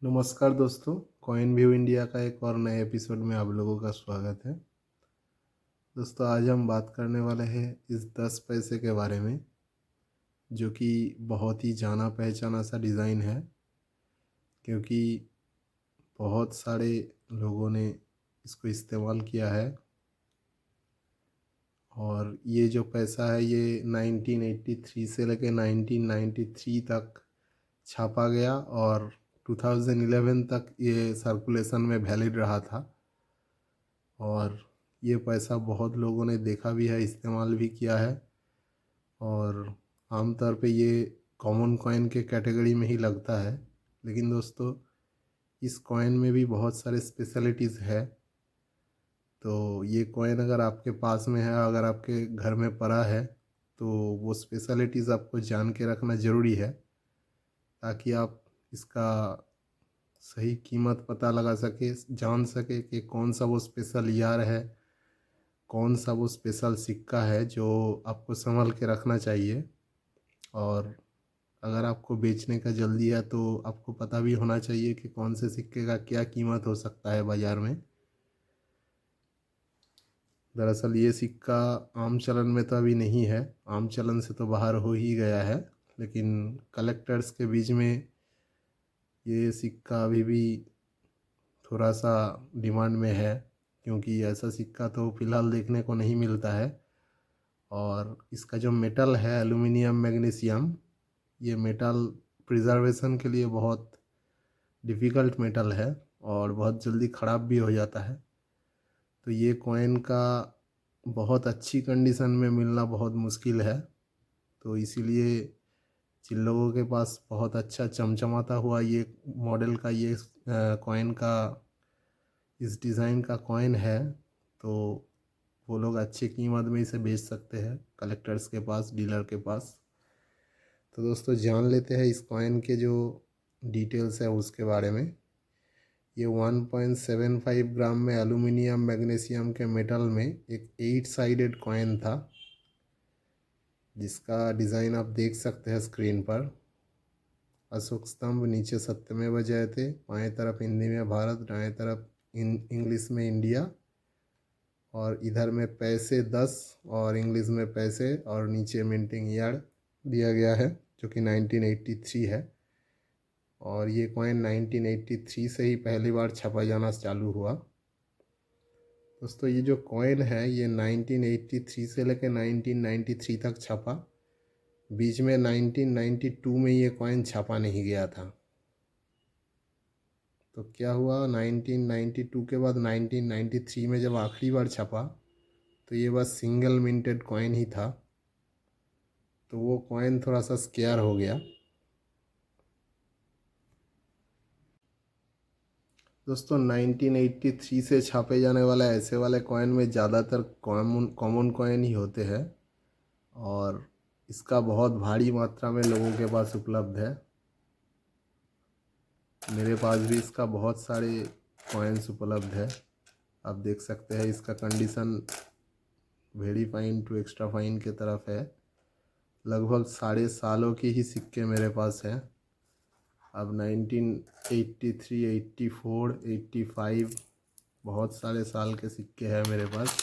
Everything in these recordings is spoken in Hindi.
नमस्कार दोस्तों, कॉइन व्यू इंडिया का एक और नए एपिसोड में आप लोगों का स्वागत है। दोस्तों, आज हम बात करने वाले हैं इस 10 पैसे के बारे में, जो कि बहुत ही जाना पहचाना सा डिज़ाइन है, क्योंकि बहुत सारे लोगों ने इसको इस्तेमाल किया है। और ये जो पैसा है ये 1983 से लेकर 1993 तक छापा गया और 2011 तक ये सर्कुलेशन में वैलिड रहा था। और ये पैसा बहुत लोगों ने देखा भी है, इस्तेमाल भी किया है। और आमतौर पे ये कॉमन कॉइन के कैटेगरी में ही लगता है। लेकिन दोस्तों, इस कॉइन में भी बहुत सारे स्पेशलिटीज़ है। तो ये कॉइन अगर आपके पास में है, अगर आपके घर में पड़ा है, तो वो स्पेशलिटीज़ आपको जान के रखना ज़रूरी है, ताकि आप इसका सही कीमत पता लगा सके, जान सके कि कौन सा वो स्पेशल ईयर है, कौन सा वो स्पेशल सिक्का है जो आपको संभाल के रखना चाहिए। और अगर आपको बेचने का जल्दी है तो आपको पता भी होना चाहिए कि कौन से सिक्के का क्या कीमत हो सकता है बाज़ार में। दरअसल ये सिक्का आम चलन में तो अभी नहीं है, आम चलन से तो बाहर हो ही गया है, लेकिन कलेक्टर्स के बीच में ये सिक्का अभी भी थोड़ा सा डिमांड में है, क्योंकि ऐसा सिक्का तो फ़िलहाल देखने को नहीं मिलता है। और इसका जो मेटल है एल्युमिनियम मैग्नीशियम, ये मेटल प्रिजर्वेशन के लिए बहुत डिफ़िकल्ट मेटल है और बहुत जल्दी ख़राब भी हो जाता है। तो ये कॉइन का बहुत अच्छी कंडीशन में मिलना बहुत मुश्किल है। तो इसीलिए जिन लोगों के पास बहुत अच्छा चमचमाता हुआ ये मॉडल का ये कॉइन का इस डिज़ाइन का कॉइन है, तो वो लोग अच्छी कीमत में इसे बेच सकते हैं कलेक्टर्स के पास, डीलर के पास। तो दोस्तों, जान लेते हैं इस कॉइन के जो डिटेल्स है उसके बारे में। ये 1.75 ग्राम में एल्युमिनियम मैग्नीशियम के मेटल में एक 8 साइडेड कॉइन था, जिसका डिज़ाइन आप देख सकते हैं स्क्रीन पर। अशोक स्तंभ, नीचे सत्यमेव जयते, बाएं तरफ हिंदी में भारत, दाएं तरफ इंग्लिश में इंडिया, और इधर में पैसे 10 और इंग्लिश में पैसे, और नीचे मिंटिंग ईयर दिया गया है जो कि 1983 है। और ये कॉइन 1983 से ही पहली बार छपा जाना चालू हुआ। दोस्तों, ये जो कॉइन है ये 1983 से लेकर 1993 तक छपा। बीच में 1992 में ये कॉइन छापा नहीं गया था। तो क्या हुआ, 1992 के बाद 1993 में जब आखिरी बार छपा तो ये बस सिंगल मिंटेड कॉइन ही था। तो वो कॉइन थोड़ा सा स्केयर हो गया। दोस्तों, 1983 से छापे जाने वाला ऐसे वाले कॉइन में ज़्यादातर कॉमन कॉइन ही होते हैं, और इसका बहुत भारी मात्रा में लोगों के पास उपलब्ध है। मेरे पास भी इसका बहुत सारे कॉइन्स उपलब्ध है। आप देख सकते हैं इसका condition very fine to extra fine के तरफ है। लगभग साढ़े सालों की ही सिक्के मेरे पास हैं। अब 1983, 84, 85 बहुत सारे साल के सिक्के हैं मेरे पास।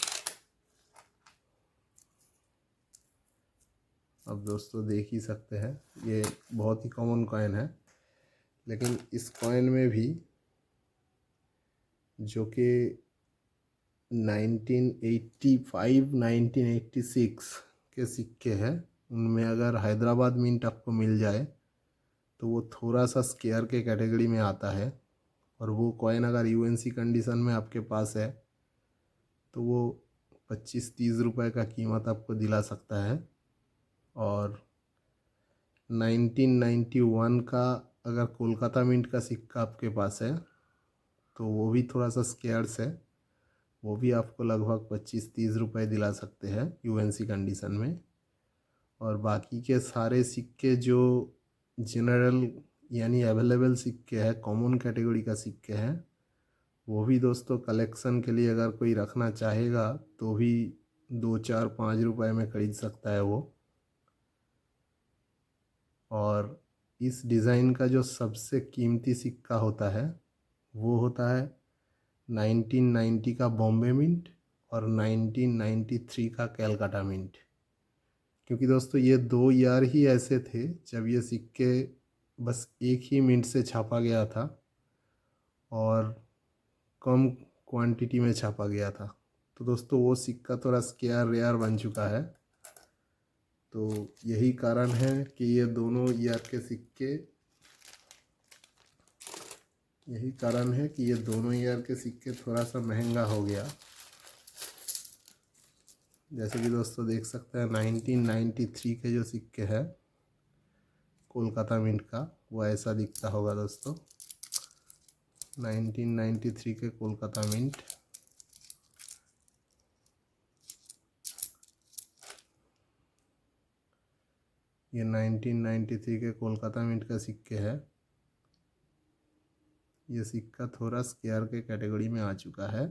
अब दोस्तों देख ही सकते हैं, ये बहुत ही कॉमन कॉइन है। लेकिन इस कॉइन में भी जो कि 1985, 1986 के सिक्के हैं, उनमें अगर हैदराबाद मिंट आपको मिल जाए तो वो थोड़ा सा स्केयर के कैटेगरी में आता है। और वो कॉइन अगर यूएनसी कंडीशन में आपके पास है तो वो 25-30 रुपए का कीमत आपको दिला सकता है। और 1991 का अगर कोलकाता मिंट का सिक्का आपके पास है तो वो भी थोड़ा सा स्केयर्स है, वो भी आपको लगभग 25-30 रुपए दिला सकते हैं यूएनसी कंडीशन में। और बाकी के सारे सिक्के जो जनरल यानी अवेलेबल सिक्के हैं, कॉमन कैटेगरी का सिक्के हैं, वो भी दोस्तों कलेक्शन के लिए अगर कोई रखना चाहेगा तो भी 2, 4, 5 रुपए में ख़रीद सकता है वो। और इस डिज़ाइन का जो सबसे कीमती सिक्का होता है वो होता है 1990 का बॉम्बे मिंट और 1993 का कैलकाटा मिंट। क्योंकि दोस्तों ये 2 ईयर ही ऐसे थे जब ये सिक्के बस एक ही मिंट से छापा गया था और कम क्वांटिटी में छापा गया था। तो दोस्तों वो सिक्का थोड़ा स्केयर रेयर बन चुका है। तो यही कारण है कि ये दोनों ईयर के सिक्के थोड़ा सा महंगा हो गया। जैसे कि दोस्तों देख सकते हैं 1993 के जो सिक्के हैं कोलकाता मिंट का, वो ऐसा दिखता होगा दोस्तों। 1993 के कोलकाता मिंट, ये 1993 के कोलकाता मिंट का सिक्के है। ये सिक्का थोड़ा स्केयर के कैटेगरी में आ चुका है।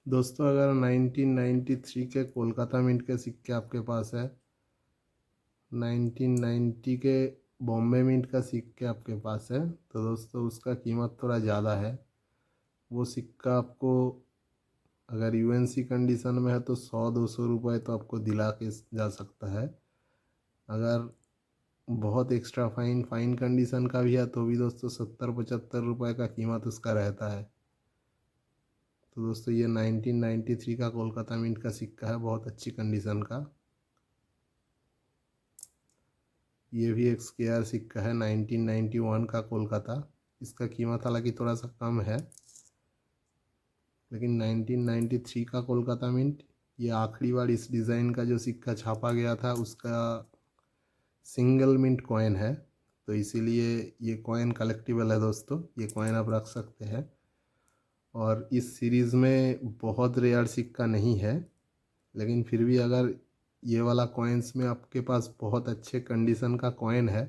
दोस्तों अगर 1993 के कोलकाता मिंट के सिक्के आपके पास है, 1990 के बॉम्बे मिंट का सिक्के आपके पास है, तो दोस्तों उसका कीमत थोड़ा ज़्यादा है। वो सिक्का आपको अगर यूएनसी कंडीशन में है तो 100-200 रुपये तो आपको दिला के जा सकता है। अगर बहुत एक्स्ट्रा फाइन कंडीशन का भी है तो भी दोस्तों 70-75 रुपये का कीमत उसका रहता है। तो दोस्तों ये 1993 का कोलकाता मिंट का सिक्का है, बहुत अच्छी कंडीशन का। ये भी एक स्केयर सिक्का है 1991 का कोलकाता। इसका कीमत हालांकि थोड़ा सा कम है, लेकिन 1993 का कोलकाता मिंट, ये आखिरी बार इस डिज़ाइन का जो सिक्का छापा गया था उसका सिंगल मिंट कॉइन है। तो इसीलिए ये कॉइन कलेक्टिबल है दोस्तों, ये कॉइन आप रख सकते हैं। और इस सीरीज़ में बहुत रेयर सिक्का नहीं है, लेकिन फिर भी अगर ये वाला कॉइन्स में आपके पास बहुत अच्छे कंडीशन का कॉइन है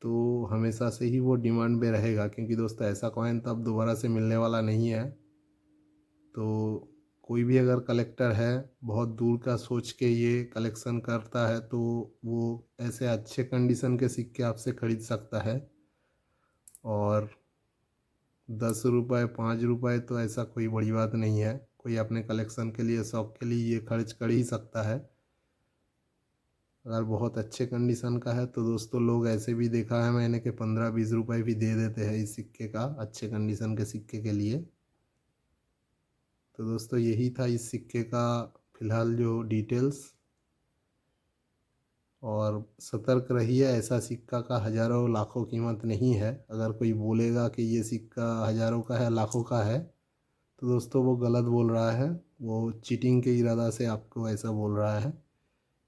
तो हमेशा से ही वो डिमांड में रहेगा, क्योंकि दोस्तों ऐसा कॉइन तो अब दोबारा से मिलने वाला नहीं है। तो कोई भी अगर कलेक्टर है बहुत दूर का सोच के ये कलेक्शन करता है तो वो ऐसे अच्छे कंडीशन के सिक्के आपसे ख़रीद सकता है। और 10 रुपये 5 रुपये तो ऐसा कोई बड़ी बात नहीं है, कोई अपने कलेक्शन के लिए शौक़ के लिए ये खर्च कर ही सकता है। अगर बहुत अच्छे कंडीशन का है तो दोस्तों लोग ऐसे भी देखा है मैंने कि 15-20 रुपये भी दे देते हैं इस सिक्के का, अच्छे कंडीशन के सिक्के के लिए। तो दोस्तों यही था इस सिक्के का फ़िलहाल जो डिटेल्स। और सतर्क रहिए, ऐसा सिक्का का हज़ारों लाखों कीमत नहीं है। अगर कोई बोलेगा कि ये सिक्का हज़ारों का है लाखों का है तो दोस्तों वो गलत बोल रहा है, वो चीटिंग के इरादा से आपको ऐसा बोल रहा है।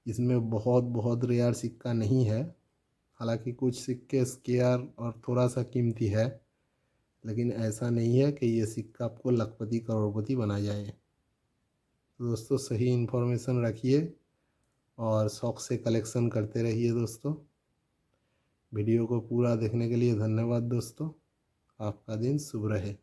इसमें बहुत बहुत रेयर सिक्का नहीं है। हालांकि कुछ सिक्के स्केयर और थोड़ा सा कीमती है, लेकिन ऐसा नहीं है कि ये सिक्का आपको लखपति करोड़पति बना जाए। तो दोस्तों सही इन्फॉर्मेशन रखिए और शौक़ से कलेक्शन करते रहिए दोस्तों। वीडियो को पूरा देखने के लिए धन्यवाद दोस्तों। आपका दिन शुभ रहे।